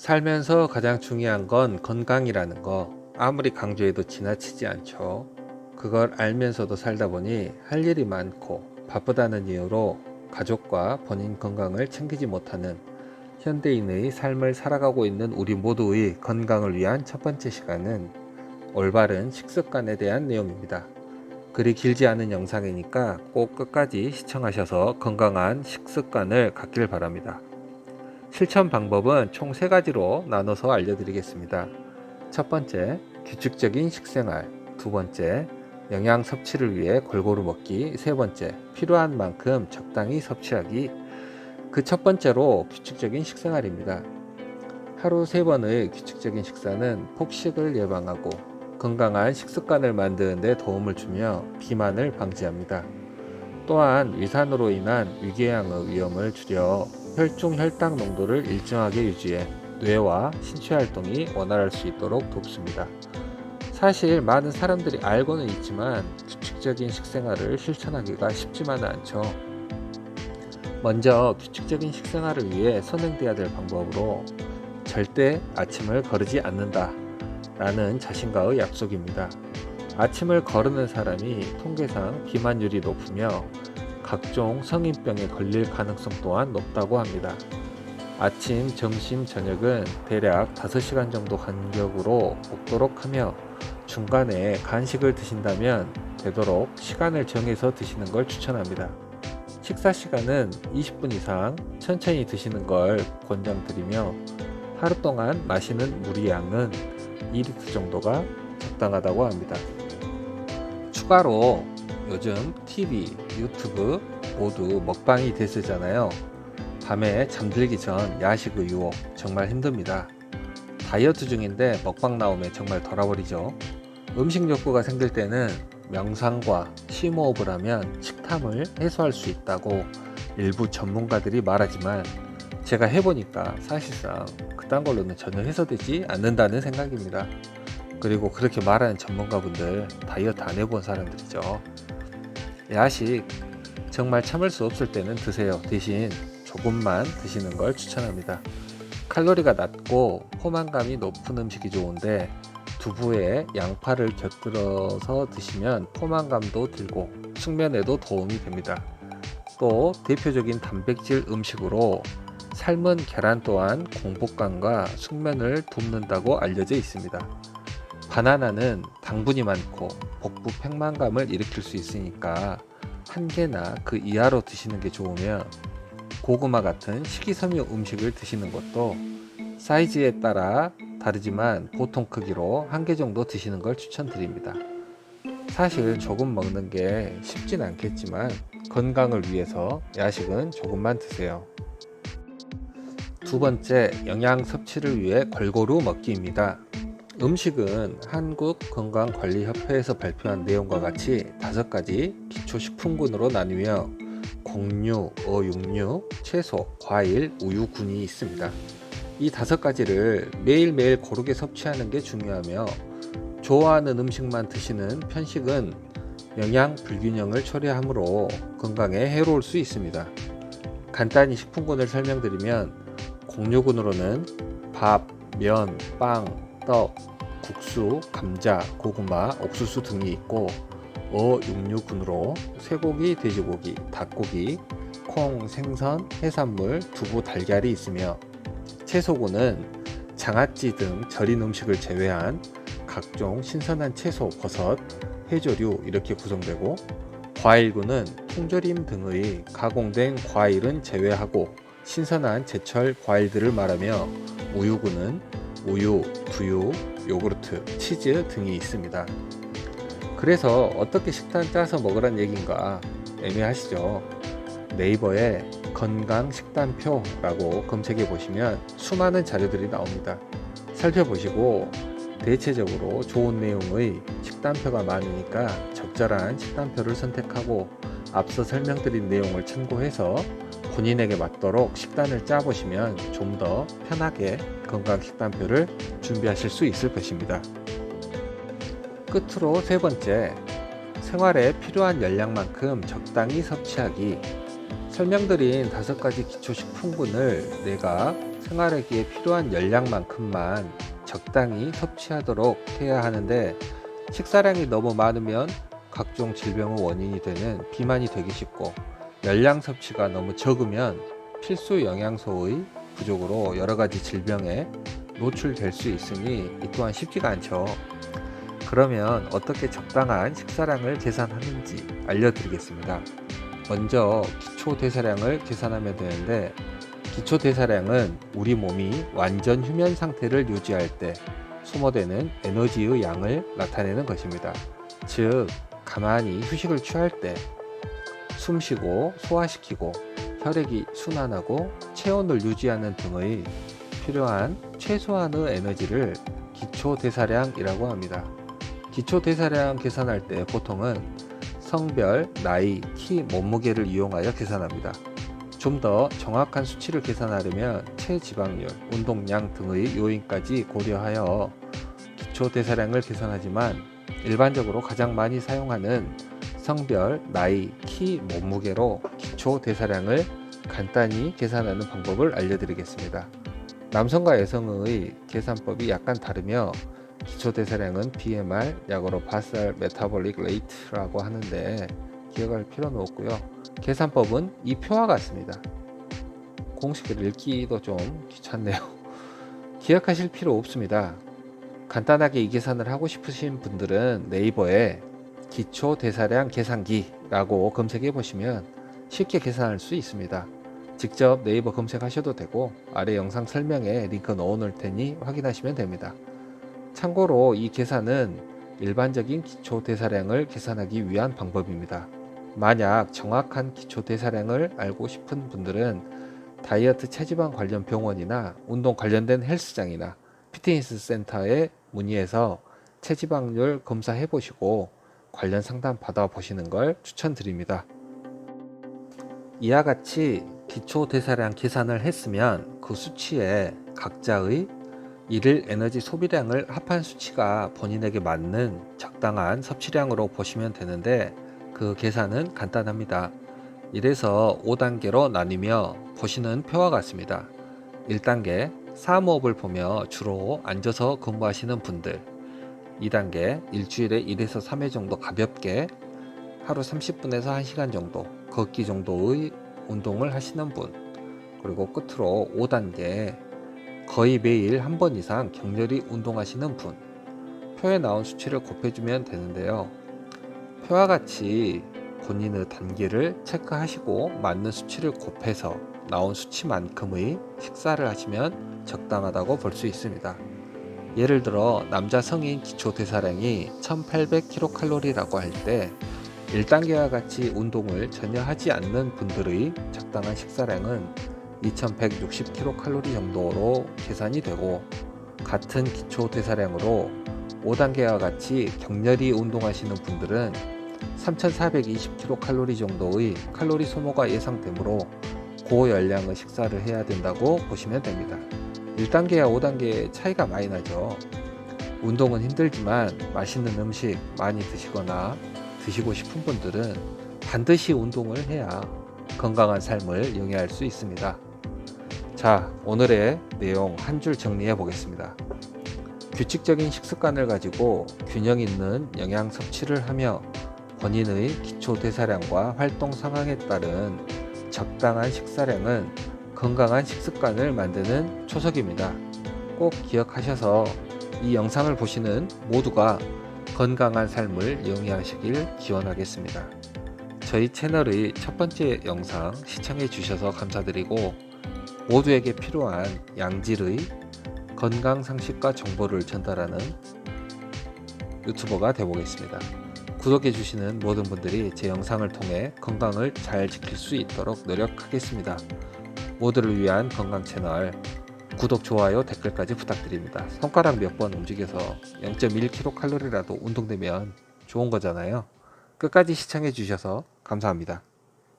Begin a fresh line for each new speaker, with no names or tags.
살면서 가장 중요한 건 건강이라는 거 아무리 강조해도 지나치지 않죠. 그걸 알면서도 살다 보니 할 일이 많고 바쁘다는 이유로 가족과 본인 건강을 챙기지 못하는 현대인의 삶을 살아가고 있는 우리 모두의 건강을 위한 첫 번째 시간은 올바른 식습관에 대한 내용입니다. 글이 길지 않은 영상이니까 꼭 끝까지 시청하셔서 건강한 식습관을 갖길 바랍니다. 실천 방법은 총 3가지로 나눠서 알려드리겠습니다. 첫 번째, 규칙적인 식생활. 두 번째, 영양 섭취를 위해 골고루 먹기. 세 번째, 필요한 만큼 적당히 섭취하기. 그 첫 번째로 규칙적인 식생활입니다. 하루 3번의 규칙적인 식사는 폭식을 예방하고 건강한 식습관을 만드는 데 도움을 주며 비만을 방지합니다. 또한 위산으로 인한 위궤양의 위험을 줄여 혈중 혈당 농도를 일정하게 유지해 뇌와 신체 활동이 원활할 수 있도록 돕습니다. 사실 많은 사람들이 알고는 있지만 규칙적인 식생활을 실천하기가 쉽지만은 않죠. 먼저 규칙적인 식생활을 위해 선행돼야 될 방법으로 절대 아침을 거르지 않는다 라는 자신과의 약속입니다. 아침을 거르는 사람이 통계상 비만율이 높으며 각종 성인병에 걸릴 가능성 또한 높다고 합니다. 아침, 점심, 저녁은 대략 5시간 정도 간격으로 먹도록 하며 중간에 간식을 드신다면 되도록 시간을 정해서 드시는 걸 추천합니다. 식사 시간은 20분 이상 천천히 드시는 걸 권장드리며 하루 동안 마시는 물의 양은 2리터 정도가 적당하다고 합니다. 추가로 요즘 TV, 유튜브 모두 먹방이 대세잖아요. 밤에 잠들기 전 야식의 유혹 정말 힘듭니다. 다이어트 중인데 먹방 나오면 정말 돌아버리죠. 음식 욕구가 생길 때는 명상과 심호흡을 하면 식탐을 해소할 수 있다고 일부 전문가들이 말하지만 제가 해보니까 사실상 그딴 걸로는 전혀 해소되지 않는다는 생각입니다. 그리고 그렇게 말하는 전문가분들 다이어트 안 해본 사람들이죠. 야식 정말 참을 수 없을 때는 드세요. 대신 조금만 드시는 걸 추천합니다. 칼로리가 낮고 포만감이 높은 음식이 좋은데 두부에 양파를 곁들여서 드시면 포만감도 들고 숙면에도 도움이 됩니다. 또 대표적인 단백질 음식으로 삶은 계란 또한 공복감과 숙면을 돕는다고 알려져 있습니다. 바나나는 당분이 많고 복부 팽만감을 일으킬 수 있으니까 한 개나 그 이하로 드시는 게 좋으며 고구마 같은 식이섬유 음식을 드시는 것도 사이즈에 따라 다르지만 보통 크기로 1개 정도 드시는 걸 추천드립니다. 사실 조금 먹는 게 쉽진 않겠지만 건강을 위해서 야식은 조금만 드세요. 두 번째, 영양 섭취를 위해 골고루 먹기입니다. 음식은 한국건강관리협회에서 발표한 내용과 같이 5가지 기초식품군으로 나뉘며 곡류, 어육류, 채소, 과일, 우유군이 있습니다. 이 5가지를 매일매일 고르게 섭취하는 게 중요하며 좋아하는 음식만 드시는 편식은 영양 불균형을 초래하므로 건강에 해로울 수 있습니다. 간단히 식품군을 설명드리면 곡류군으로는 밥, 면, 빵, 떡, 국수, 감자, 고구마, 옥수수 등이 있고 어육류군으로 쇠고기, 돼지고기, 닭고기, 콩, 생선, 해산물, 두부, 달걀이 있으며 채소군은 장아찌 등 절인 음식을 제외한 각종 신선한 채소, 버섯, 해조류 이렇게 구성되고 과일군은 통조림 등의 가공된 과일은 제외하고 신선한 제철 과일들을 말하며 우유군은 우유, 두유, 요구르트, 치즈 등이 있습니다. 그래서 어떻게 식단 짜서 먹으란 얘기인가 애매하시죠? 네이버에 건강 식단표라고 검색해 보시면 수많은 자료들이 나옵니다. 살펴보시고 대체적으로 좋은 내용의 식단표가 많으니까 적절한 식단표를 선택하고 앞서 설명드린 내용을 참고해서 본인에게 맞도록 식단을 짜보시면 좀 더 편하게 건강 식단표를 준비하실 수 있을 것입니다. 끝으로 3번째, 생활에 필요한 열량만큼 적당히 섭취하기. 설명드린 5가지 기초식품군을 내가 생활하기에 필요한 열량만큼만 적당히 섭취하도록 해야 하는데, 식사량이 너무 많으면 각종 질병의 원인이 되는 비만이 되기 쉽고, 열량 섭취가 너무 적으면 필수 영양소의 부족으로 여러 가지 질병에 노출될 수 있으니 이 또한 쉽지가 않죠. 그러면 어떻게 적당한 식사량을 계산하는지 알려드리겠습니다. 먼저 기초대사량을 계산하면 되는데, 기초대사량은 우리 몸이 완전 휴면 상태를 유지할 때 소모되는 에너지의 양을 나타내는 것입니다. 즉, 가만히 휴식을 취할 때 숨쉬고 소화시키고 혈액이 순환하고 체온을 유지하는 등의 필요한 최소한의 에너지를 기초대사량이라고 합니다. 기초대사량 계산할 때 보통은 성별, 나이, 키, 몸무게를 이용하여 계산합니다. 좀 더 정확한 수치를 계산하려면 체지방률, 운동량 등의 요인까지 고려하여 기초대사량을 계산하지만, 일반적으로 가장 많이 사용하는 성별, 나이, 키, 몸무게로 기초대사량을 간단히 계산하는 방법을 알려드리겠습니다. 남성과 여성의 계산법이 약간 다르며, 기초대사량은 BMR, 약어로 바살 메타볼릭 레이트라고 하는데 기억할 필요는 없고요. 계산법은 이 표와 같습니다. 공식을 읽기도 좀 귀찮네요. 기억하실 필요 없습니다. 간단하게 이 계산을 하고 싶으신 분들은 네이버에 기초대사량 계산기라고 검색해 보시면 쉽게 계산할 수 있습니다. 직접 네이버 검색하셔도 되고, 아래 영상 설명에 링크 넣어 놓을 테니 확인하시면 됩니다. 참고로 이 계산은 일반적인 기초대사량을 계산하기 위한 방법입니다. 만약 정확한 기초대사량을 알고 싶은 분들은 다이어트 체지방 관련 병원이나 운동 관련된 헬스장이나 피트니스 센터에 문의해서 체지방률 검사해 보시고 관련 상담 받아 보시는 걸 추천드립니다. 이와 같이 기초대사량 계산을 했으면 그 수치에 각자의 일일 에너지 소비량을 합한 수치가 본인에게 맞는 적당한 섭취량으로 보시면 되는데, 그 계산은 간단합니다. 이래서 5단계로 나뉘며 보시는 표와 같습니다. 1단계, 사무업을 보며 주로 앉아서 근무하시는 분들. 2단계, 일주일에 1에서 3회 정도 가볍게 하루 30분에서 1시간 정도 걷기 정도의 운동을 하시는 분. 그리고 끝으로 5단계, 거의 매일 한 번 이상 격렬히 운동하시는 분. 표에 나온 수치를 곱해주면 되는데요. 표와 같이 본인의 단계를 체크하시고 맞는 수치를 곱해서 나온 수치만큼의 식사를 하시면 적당하다고 볼 수 있습니다. 예를 들어 남자 성인 기초대사량이 1800kcal라고 할 때 1단계와 같이 운동을 전혀 하지 않는 분들의 적당한 식사량은 2160kcal 정도로 계산이 되고, 같은 기초대사량으로 5단계와 같이 격렬히 운동하시는 분들은 3420kcal 정도의 칼로리 소모가 예상되므로 고열량의 식사를 해야 된다고 보시면 됩니다. 1단계와 5단계의 차이가 많이 나죠. 운동은 힘들지만 맛있는 음식 많이 드시거나 드시고 싶은 분들은 반드시 운동을 해야 건강한 삶을 영위할 수 있습니다. 자, 오늘의 내용 한 줄 정리해 보겠습니다. 규칙적인 식습관을 가지고 균형 있는 영양 섭취를 하며 본인의 기초대사량과 활동 상황에 따른 적당한 식사량은 건강한 식습관을 만드는 초석입니다. 꼭 기억하셔서 이 영상을 보시는 모두가 건강한 삶을 영위하시길 기원하겠습니다. 저희 채널의 첫 번째 영상 시청해 주셔서 감사드리고, 모두에게 필요한 양질의 건강 상식과 정보를 전달하는 유튜버가 되어보겠습니다. 구독해 주시는 모든 분들이 제 영상을 통해 건강을 잘 지킬 수 있도록 노력하겠습니다. 모두를 위한 건강 채널, 구독, 좋아요, 댓글까지 부탁드립니다. 손가락 몇 번 움직여서 0.1kcal라도 운동되면 좋은 거잖아요. 끝까지 시청해 주셔서 감사합니다.